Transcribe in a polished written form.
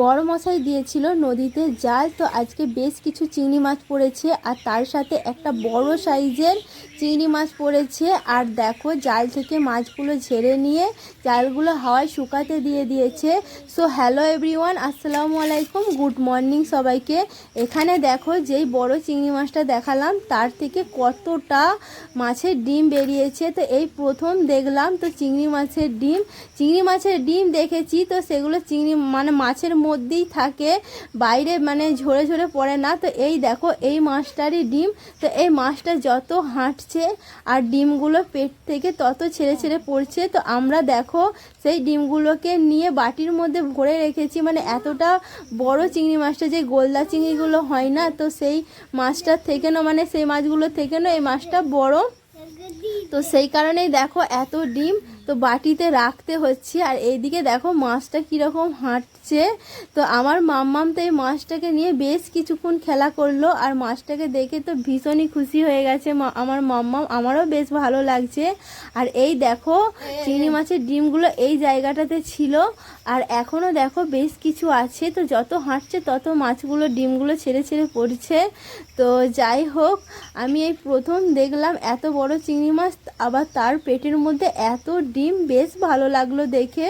বড় মশাই দিয়েছিল নদীতে জাল, তো আজকে বেশ কিছু চিংড়ি মাছ পড়েছে আর তার সাথে একটা বড় সাইজের চিংড়ি মাছ পড়েছে। আর দেখো জাল থেকে মাছগুলো ঝেড়ে নিয়ে জালগুলো হাওয়ায় শুকাতে দিয়ে দিয়েছে। সো হ্যালো এভরিওয়ান, আসসালামু আলাইকুম, গুড মর্নিং সবাইকে। এখানে দেখো যেই বড় চিংড়ি মাছটা দেখালাম তার থেকে কতটা মাছের ডিম বেরিয়েছে। তো এই প্রথম দেখলাম তো চিংড়ি মাছের ডিম দেখেছি, তো সেগুলো মাছের মধ্যেই থাকে, বাইরে ঝরে ঝরে পড়ে না। তো এই দেখো এই মাছটারই ডিম। তো এই মাছটা যত হাঁটছে আর ডিমগুলো পেট থেকে তত ছেড়ে ছেড়ে পড়ছে। তো আমরা দেখো সেই ডিমগুলোকে নিয়ে বাটির মধ্যে ভরে রেখেছি। এতটা বড় চিংড়ি মাছটা, যে গোলদা চিংড়িগুলো হয় না, তো সেই মাছটার থেকে না, সেই মাছগুলো থেকে না এই মাছটা বড়। তো সেই কারণেই দেখো এত ডিম তো বাটিতে রাখতে হচ্ছে। আর এইদিকে দেখো মাছটা কীরকম হাঁটছে। তো আমার মাম্মাম তো এই মাছটাকে নিয়ে বেশ কিছুক্ষণ খেলা করলো, আর মাছটাকে দেখে তো ভীষণই খুশি হয়ে গেছে আমার মাম্মাম, আমারও বেশ ভালো লাগছে। আর এই দেখো চিংড়ি মাছের ডিমগুলো এই জায়গাটাতে ছিল, আর এখনও দেখো বেশ কিছু আছে। তো যত হাঁটছে তত মাছগুলো ডিমগুলো ছেড়ে ছেড়ে পড়ছে। তো যাই হোক, আমি এই প্রথম দেখলাম এত বড় চিংড়ি মাছ, আবার তার পেটের মধ্যে এত ডিম, বেশ ভালো লাগলো দেখে।